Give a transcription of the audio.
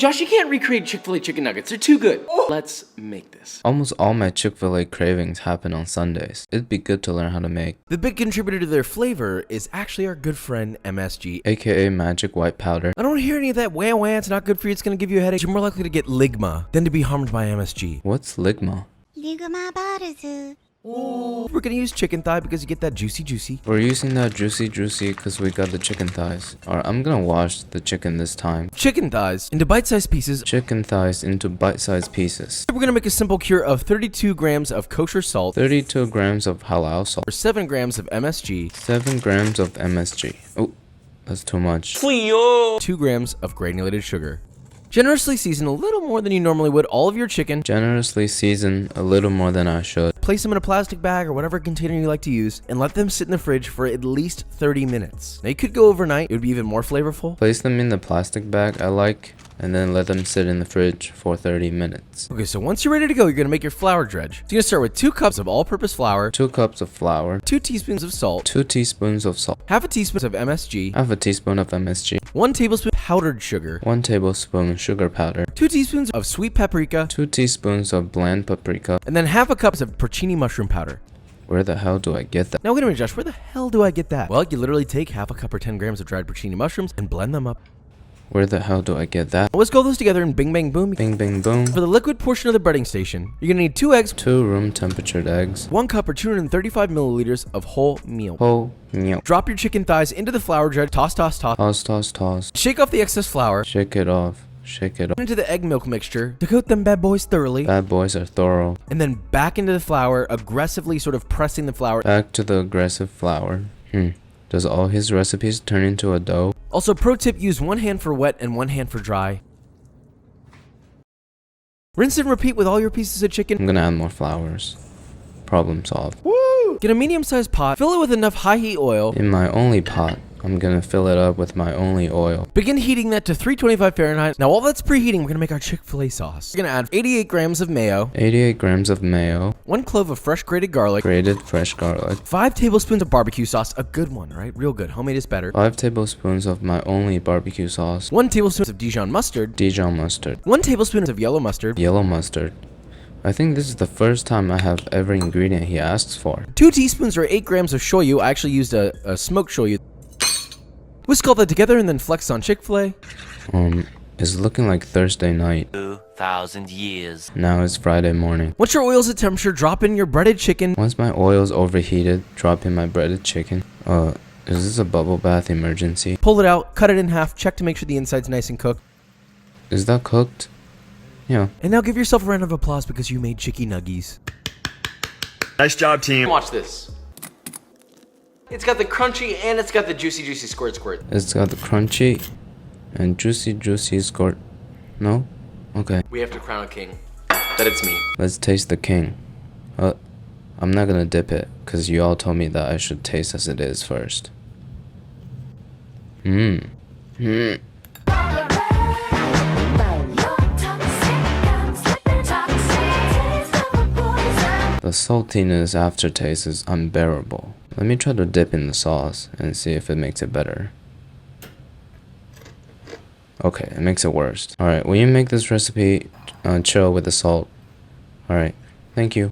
Josh, you can't recreate Chick-fil-A chicken nuggets. They're too good. Let's make this. Almost all my Chick-fil-A cravings happen on Sundays. It'd be good to learn how to make. The big contributor to their flavor is actually our good friend MSG, aka magic white powder. I don't hear any of that wah wah, it's not good for you, it's gonna give you a headache. You're more likely to get ligma than to be harmed by MSG. What's ligma? We're gonna use chicken thigh because you get that juicy. We're using that juicy because we got the chicken thighs. Alright, I'm gonna wash the chicken this time. Chicken thighs into bite-sized pieces. Chicken thighs into bite-sized pieces. We're gonna make a simple cure of 32 grams of kosher salt, 32 grams of halal salt, or 7 grams of MSG, 7 grams of MSG. Oh, that's too much. 2 grams of granulated sugar. Generously season a little more than you normally would all of your chicken. Generously season a little more than I should. Place them in a plastic bag or whatever container you like to use and let them sit in the fridge for at least 30 minutes. Now you could go overnight, it would be even more flavorful. Place them in the plastic bag I like, and then let them sit in the fridge for 30 minutes. Okay, so once you're ready to go, you're gonna make your flour dredge. So you're gonna start with 2 cups of all-purpose flour, 2 cups of flour, 2 teaspoons of salt, 2 teaspoons of salt, half a teaspoon of MSG, half a teaspoon of MSG, 1 tablespoon powdered sugar, 1 tablespoon sugar powder, 2 teaspoons of sweet paprika, 2 teaspoons of bland paprika. and then half a cup of porcini mushroom powder. Where the hell do I get that? Now wait a minute, Josh, where the hell do I get that? Well, you literally take half a cup or 10 grams of dried porcini mushrooms and blend them up. Where the hell do I get that? Let's go those together and bing bang boom. Bing bing boom. For the liquid portion of the breading station, you're gonna need 2 eggs, 2 room temperatured eggs, 1 cup or 235 milliliters of whole meal. whole milk. Drop your chicken thighs into the flour dredge, toss. Toss. Shake off the excess flour, Shake it off. Shake it off. into the egg milk mixture to coat them bad boys thoroughly, Bad boys are thorough. and then back into the flour, aggressively sort of pressing the flour. Back to the aggressive flour. Does all his recipes turn into a dough? Also, pro tip, use 1 hand for wet and 1 hand for dry. Rinse and repeat with all your pieces of chicken. I'm gonna add more flours. Problem solved. Woo! Get a medium-sized pot, fill it with enough high heat oil. In my only pot, I'm gonna fill it up with my only oil. Begin heating that to 325 Fahrenheit. Now while that's preheating, we're gonna make our Chick-fil-A sauce. We're gonna add 88 grams of mayo, 88 grams of mayo, 1 clove of fresh grated garlic, grated fresh garlic, 5 tablespoons of barbecue sauce, a good one, right? Real good. Homemade is better. 5 tablespoons of my only barbecue sauce, 1 tablespoon of Dijon mustard, Dijon mustard, 1 tablespoon of yellow mustard, yellow mustard. I think this is the first time I have every ingredient he asks for. 2 teaspoons or 8 grams of shoyu. I actually used a smoked shoyu. Whisk all that together and then flex on Chick-fil-A. It's looking like Thursday night. 2,000 years. Now it's Friday morning. Once your oil's at temperature, drop in your breaded chicken. Once my oil's overheated, drop in my breaded chicken. Is this a bubble bath emergency? Pull it out, cut it in half, check to make sure the inside's nice and cooked. Is that cooked? Yeah. And now give yourself a round of applause because you made chicky nuggies. Nice job, team. Watch this. It's got the crunchy and it's got the juicy squirt. It's got the crunchy and juicy squirt. No? Okay. We have to crown a king. That it's me. Let's taste the king. I'm not gonna dip it, because you all told me that I should taste as it is first. The saltiness aftertaste is unbearable. Let me try to dip in the sauce and see if it makes it better. Okay, it makes it worse. Alright, will you make this recipe chill with the salt? Alright, thank you.